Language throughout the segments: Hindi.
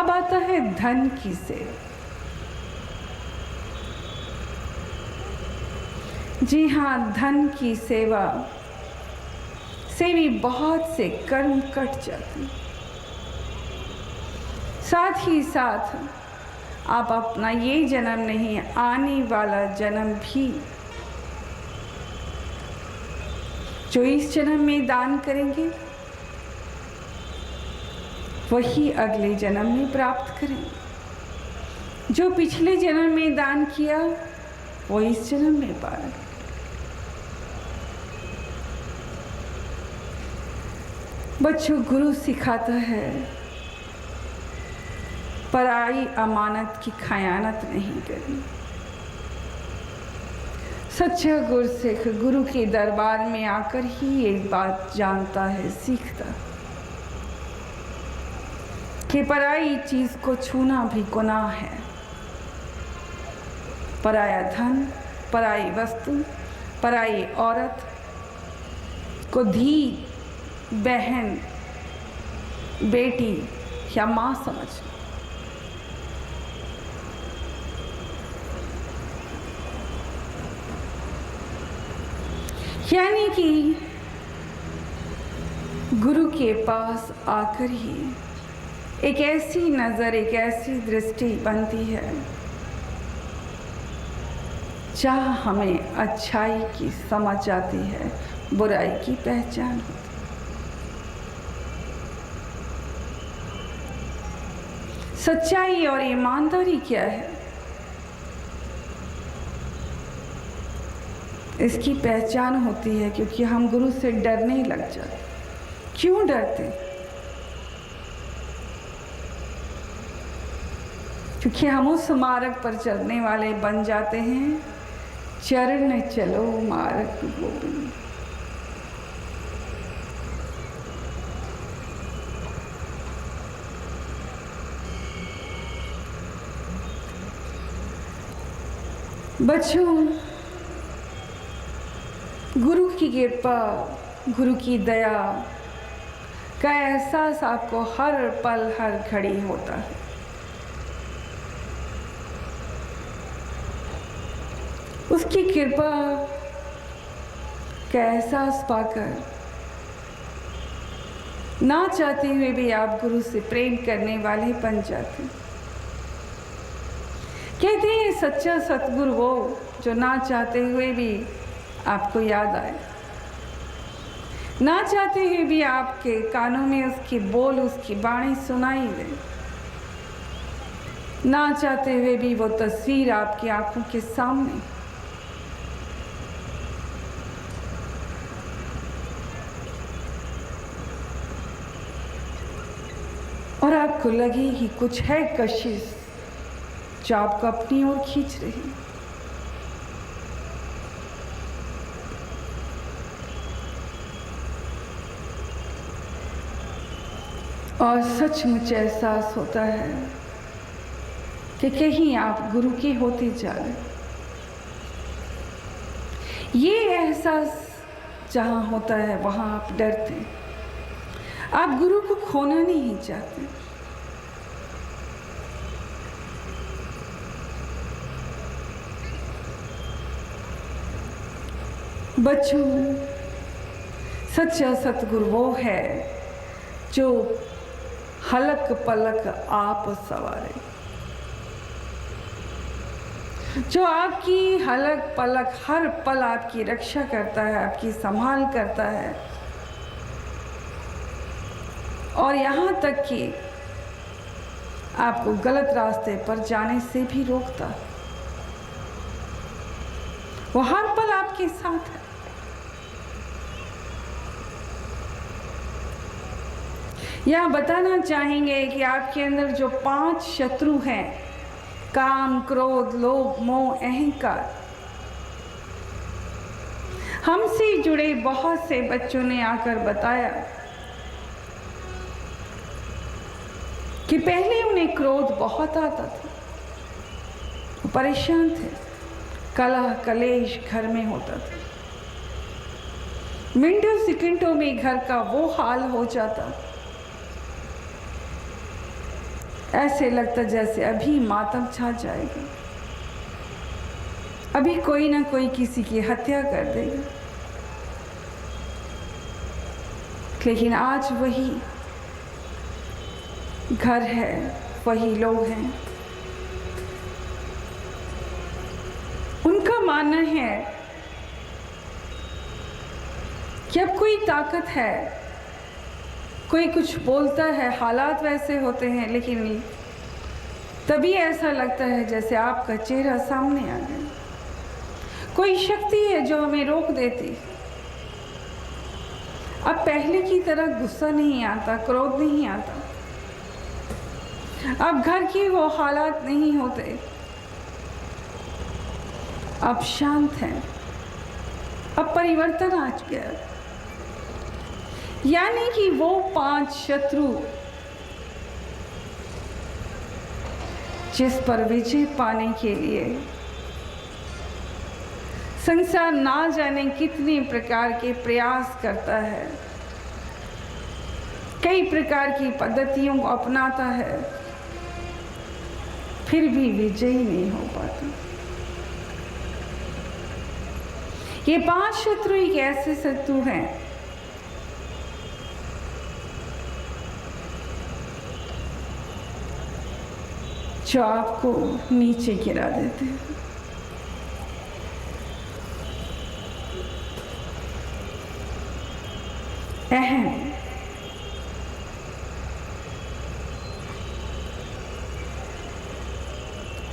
अब आता है धन की सेवा। जी हाँ, धन की सेवा से भी बहुत से कर्म कट जाते हैं। साथ ही साथ आप अपना ये जन्म नहीं, आने वाला जन्म भी जो इस जन्म में दान करेंगे वही अगले जन्म में प्राप्त करेंगे। जो पिछले जन्म में दान किया वो इस जन्म में पाए। बच्चों, गुरु सिखाता है पराई अमानत की खयानत नहीं करनी। सच्चा गुरसिख गुरु के दरबार में आकर ही एक बात जानता है, सीखता कि पराई चीज को छूना भी गुनाह है। पराया धन, पराई वस्तु, पराई औरत को धी, बहन, बेटी या मां समझना। यानी कि गुरु के पास आकर ही एक ऐसी नजर, एक ऐसी दृष्टि बनती है जहाँ हमें अच्छाई की समझ आती है, बुराई की पहचान होती है। सच्चाई और ईमानदारी क्या है, इसकी पहचान होती है क्योंकि हम गुरु से डरने लग जाते। क्यों डरते? क्योंकि हम उस मार्ग पर चलने वाले बन जाते हैं, चरण चलो मार्ग गोविंद। बच्चों, गुरु की कृपा, गुरु की दया का एहसास आपको हर पल, हर घड़ी होता है। उसकी कृपा का एहसास पाकर ना चाहते हुए भी आप गुरु से प्रेम करने वाले बन जाते हैं। कहते हैं सच्चा सतगुरु वो जो ना चाहते हुए भी आपको याद आए, ना चाहते हुए भी आपके कानों में उसकी बोल, उसकी वाणी सुनाई दे, ना चाहते हुए भी वो तस्वीर आपकी आंखों के सामने। और आपको लगे कि कुछ है कशिश जो आपको अपनी ओर खींच रही। और सचमुच एहसास होता है कि कहीं आप गुरु के होते जा रहे। ये एहसास जहाँ होता है वहाँ आप डरते हैं। आप गुरु को खोना नहीं चाहते। बच्चों, सच्चा सतगुरु वो है जो हलक पलक आप सवारे, जो आपकी हलक पलक हर पल आपकी रक्षा करता है, आपकी संभाल करता है, और यहाँ तक कि आपको गलत रास्ते पर जाने से भी रोकता है। वो हर पल आपके साथ है। यहाँ बताना चाहेंगे कि आपके अंदर जो 5 शत्रु हैं, काम, क्रोध, लोभ, मोह, अहंकार, हमसे जुड़े बहुत से बच्चों ने आकर बताया कि पहले उन्हें क्रोध बहुत आता था, वो परेशान थे, कलह कलेश घर में होता था, मिनटों सेकंडों में घर का वो हाल हो जाता, ऐसे लगता जैसे अभी मातम छा जाएगा, अभी कोई ना कोई किसी की हत्या कर देगा। लेकिन आज वही घर है, वही लोग हैं। उनका मानना है कि अब कोई ताकत है, कोई कुछ बोलता है, हालात वैसे होते हैं, लेकिन तभी ऐसा लगता है जैसे आपका चेहरा सामने आ गया। कोई शक्ति है जो हमें रोक देती। अब पहले की तरह गुस्सा नहीं आता, क्रोध नहीं आता, अब घर की वो हालात नहीं होते, अब शांत है, अब परिवर्तन आ गया। यानी कि वो 5 शत्रु जिस पर विजय पाने के लिए संसार ना जाने कितने प्रकार के प्रयास करता है, कई प्रकार की पद्धतियों को अपनाता है, फिर भी विजयी नहीं हो पाता। ये 5 शत्रु एक ऐसे शत्रु हैं जो आपको नीचे गिरा देते हैं।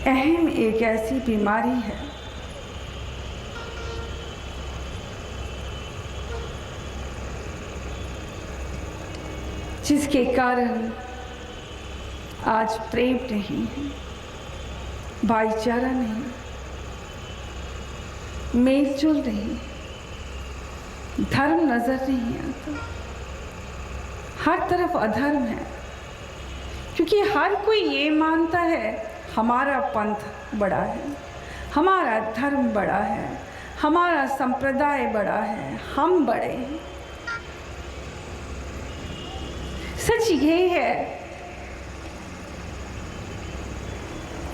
अहम एक ऐसी बीमारी है जिसके कारण आज प्रेम नहीं है, भाईचारा नहीं, मेलजोल नहीं, धर्म नजर नहीं आता, हर तरफ अधर्म है। क्योंकि हर कोई ये मानता है हमारा पंथ बड़ा है, हमारा धर्म बड़ा है, हमारा संप्रदाय बड़ा है, हम बड़े हैं। सच ये है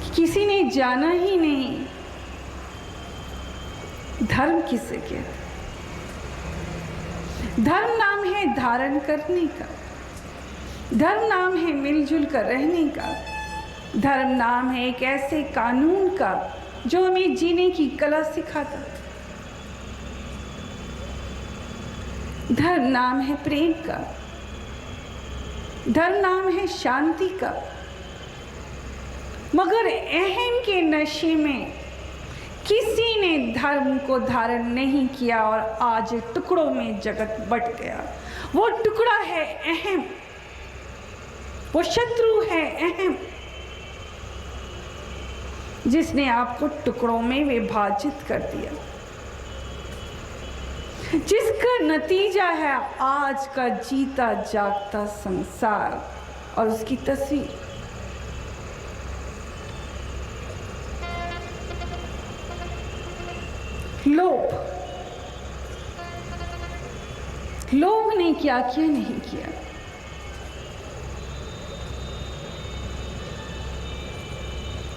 कि किसी ने जाना ही नहीं धर्म किसे कहते। धर्म नाम है धारण करने का, धर्म नाम है मिलजुल कर रहने का, धर्म नाम है एक ऐसे कानून का जो हमें जीने की कला सिखाता। धर्म नाम है प्रेम का, धर्म नाम है शांति का। मगर अहम के नशे में किसी ने धर्म को धारण नहीं किया और आज टुकड़ों में जगत बट गया। वो टुकड़ा है अहम, वो शत्रु है अहम, जिसने आपको टुकड़ों में विभाजित कर दिया, जिसका नतीजा है आज का जीता जागता संसार और उसकी तस्वीर। लोग ने क्या किया नहीं किया।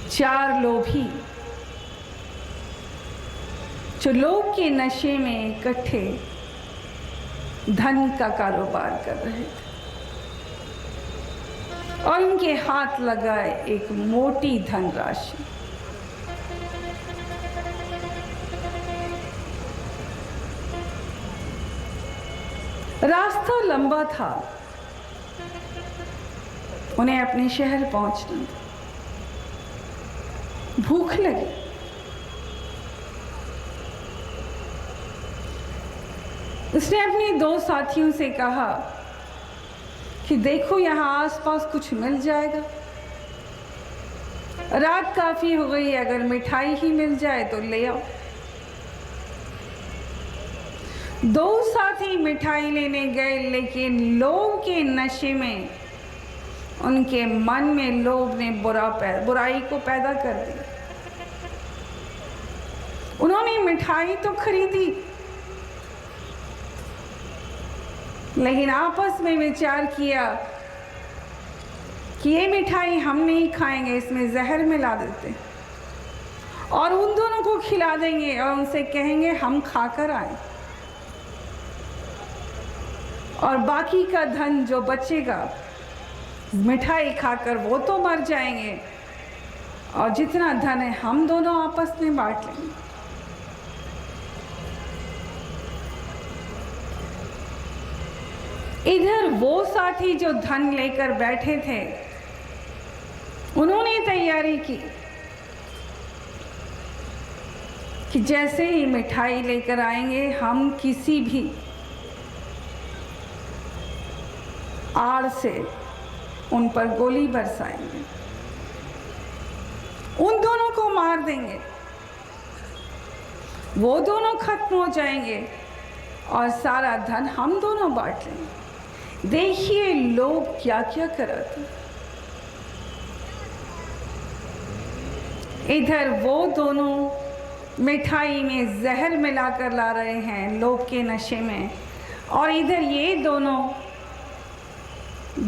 चार लोभी जो लोग के नशे में इकट्ठे धन का कारोबार कर रहे थे और उनके हाथ लगाए एक मोटी धनराशि। रास्ता लंबा था, उन्हें अपने शहर पहुंचना था। भूख लगी, उसने अपने 2 साथियों से कहा कि देखो यहाँ आसपास कुछ मिल जाएगा, रात काफी हो गई, अगर मिठाई ही मिल जाए तो ले आओ। 2 साथी मिठाई लेने गए, लेकिन लोभ के नशे में उनके मन में लोभ ने बुराई को पैदा कर दी। उन्होंने मिठाई तो खरीदी, लेकिन आपस में विचार किया कि ये मिठाई हम नहीं खाएंगे, इसमें जहर मिला देते, और उन दोनों को खिला देंगे और उनसे कहेंगे हम खाकर आए, और बाकी का धन जो बचेगा मिठाई खाकर वो तो मर जाएंगे, और जितना धन है हम दोनों आपस में बांट लेंगे। इधर वो साथी जो धन लेकर बैठे थे, उन्होंने तैयारी की कि जैसे ही मिठाई लेकर आएंगे हम किसी भी आड़ से उन पर गोली बरसाएंगे, उन दोनों को मार देंगे, वो दोनों खत्म हो जाएंगे और सारा धन हम दोनों बांट लेंगे। देखिए लोग क्या क्या कराते। इधर वो दोनों मिठाई में जहर मिलाकर ला रहे हैं लोग के नशे में, और इधर ये दोनों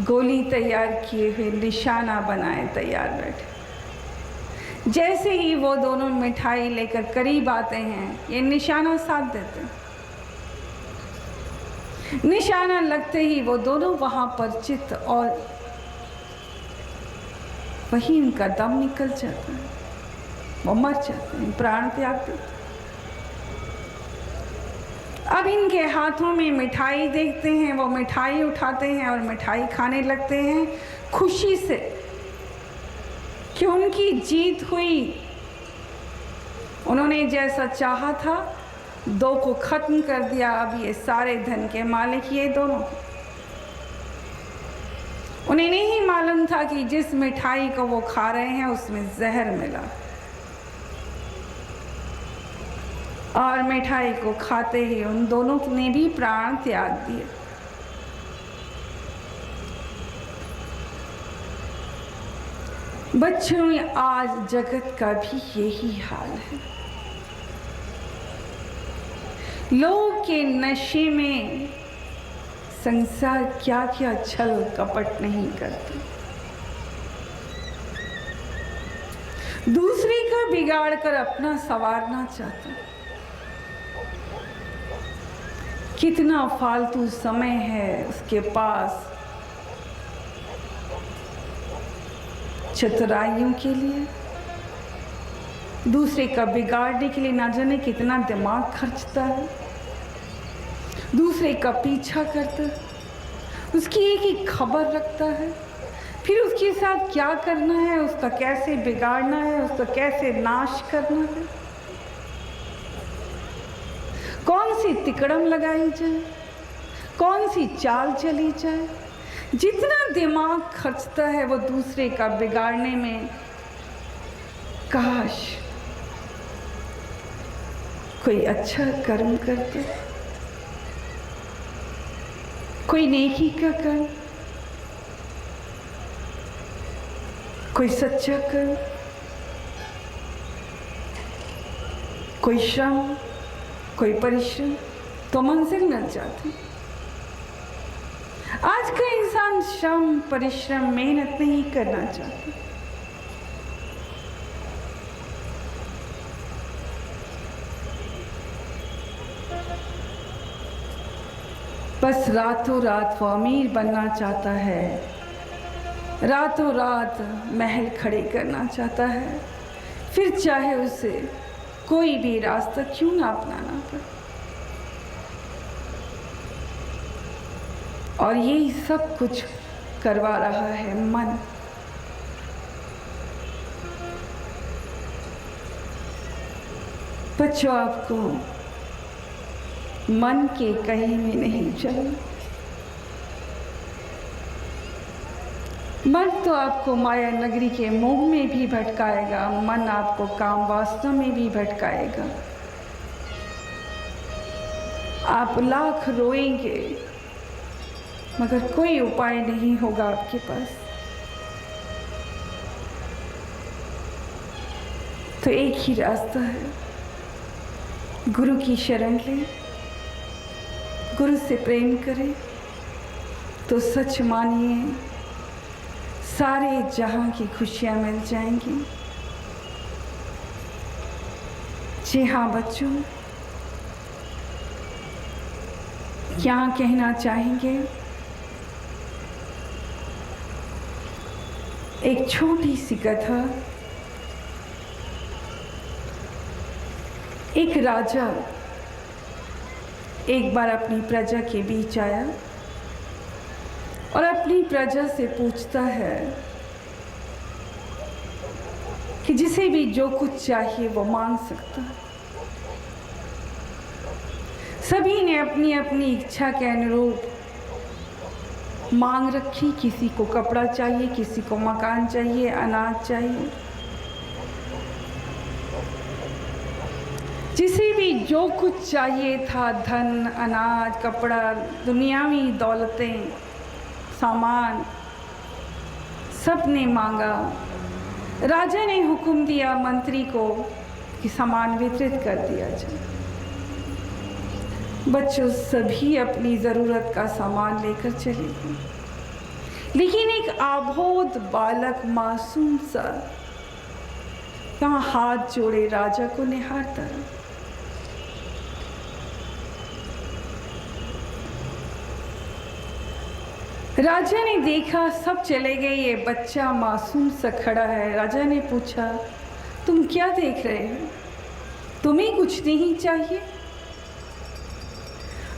गोली तैयार किए हुए निशाना बनाए तैयार बैठे। जैसे ही वो दोनों मिठाई लेकर करीब आते हैं, ये निशाना साध देते हैं। निशाना लगते ही वो दोनों वहां पर चित और वहीं उनका दम निकल जाता है, वो मर जाते हैं, प्राण त्याग देते। अब इनके हाथों में मिठाई देखते हैं, वो मिठाई उठाते हैं और मिठाई खाने लगते हैं खुशी से कि उनकी जीत हुई। उन्होंने जैसा चाहा था 2 को खत्म कर दिया, अब ये सारे धन के मालिक ये दोनों। उन्हें नहीं मालूम था कि जिस मिठाई को वो खा रहे हैं उसमें जहर मिला, और मिठाई को खाते ही उन दोनों ने भी प्राण त्याग दिए। बच्चों, आज जगत का भी यही हाल है। लोग के नशे में संसार क्या क्या छल कपट नहीं करते, दूसरे का बिगाड़ कर अपना संवारना चाहता। कितना फालतू समय है उसके पास चतुराइयों के लिए, दूसरे का बिगाड़ने के लिए ना जाने कितना दिमाग खर्चता है, दूसरे का पीछा करता है, उसकी एक ही खबर रखता है, फिर उसके साथ क्या करना है, उसका कैसे बिगाड़ना है, उसका कैसे नाश करना है, कौन सी तिकड़म लगाई जाए, कौन सी चाल चली जाए। जितना दिमाग खर्चता है वो दूसरे का बिगाड़ने में, काश कोई अच्छा कर्म करते, कोई नेकी का कर्म, कोई सच्चा कर्म, कोई श्रम, कोई परिश्रम, तो मंजिल मिल जाती। आज का इंसान श्रम, परिश्रम, मेहनत नहीं करना चाहता। बस रातों रात वो अमीर बनना चाहता है, रातों रात महल खड़े करना चाहता है, फिर चाहे उसे कोई भी रास्ता क्यों ना अपनाना पड़े। और यही सब कुछ करवा रहा है मन। बच्चों, आपको मन के कहीं में नहीं चलना। मन तो आपको माया नगरी के मोह में भी भटकाएगा, मन आपको काम वासना में भी भटकाएगा। आप लाख रोएंगे मगर कोई उपाय नहीं होगा आपके पास। तो एक ही रास्ता है, गुरु की शरण लें, गुरु से प्रेम करें, तो सच मानिए सारे जहां की खुशियां मिल जाएंगी। जी हाँ बच्चों, क्या कहना चाहेंगे? एक छोटी सी कथा। एक राजा एक बार अपनी प्रजा के बीच आया और अपनी प्रजा से पूछता है कि जिसे भी जो कुछ चाहिए वो मांग सकता है। सभी ने अपनी अपनी इच्छा के अनुरूप मांग रखी। किसी को कपड़ा चाहिए, किसी को मकान चाहिए, अनाज चाहिए। जिसे भी जो कुछ चाहिए था, धन, अनाज, कपड़ा, दुनियावी दौलतें, सामान, सब ने मांगा। राजा ने हुक्म दिया मंत्री को कि सामान वितरित कर दिया जाए। बच्चों, सभी अपनी ज़रूरत का सामान लेकर चले गए, लेकिन एक अबोध बालक मासूम सा यहाँ हाथ जोड़े राजा को निहारता रहा। राजा ने देखा सब चले गए, ये बच्चा मासूम सा खड़ा है। राजा ने पूछा, तुम क्या देख रहे हो? तुम्हें कुछ नहीं चाहिए?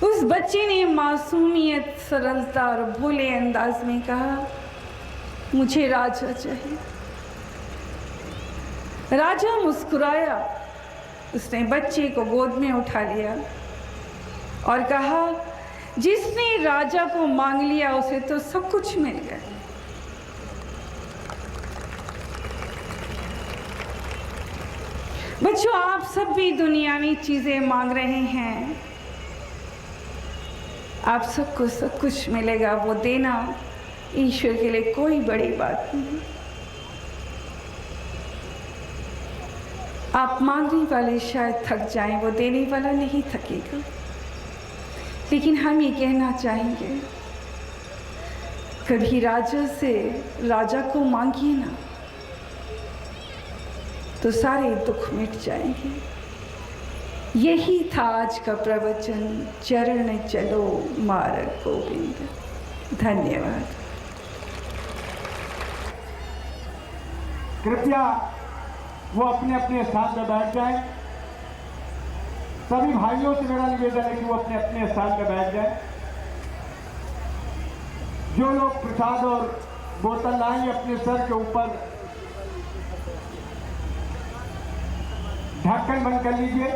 उस बच्चे ने मासूमियत, सरलता और भोले अंदाज में कहा, मुझे राजा चाहिए। राजा मुस्कुराया। उसने बच्चे को गोद में उठा लिया और कहा, जिसने राजा को मांग लिया उसे तो सब कुछ मिल गया। बच्चों, आप सब भी दुनियावी चीजें मांग रहे हैं। आप सबको सब कुछ मिलेगा, वो देना ईश्वर के लिए कोई बड़ी बात नहीं। आप मांगने वाले शायद थक जाएं, वो देने वाला नहीं थकेगा। लेकिन हम ये कहना चाहेंगे, कभी राजा से राजा को मांगिए ना, तो सारे दुख मिट जाएंगे। यही था आज का प्रवचन। चरण चलो मार्ग गोविंद। धन्यवाद। कृपया वो अपने अपने स्थान पर बैठ जाएं। सभी भाइयों से मेरा निवेदन है कि वो अपने अपने स्थान पर बैठ जाएं। जो लोग प्रसाद और बोतल लाएंगे अपने सर के ऊपर ढक्कन बंद कर लीजिए।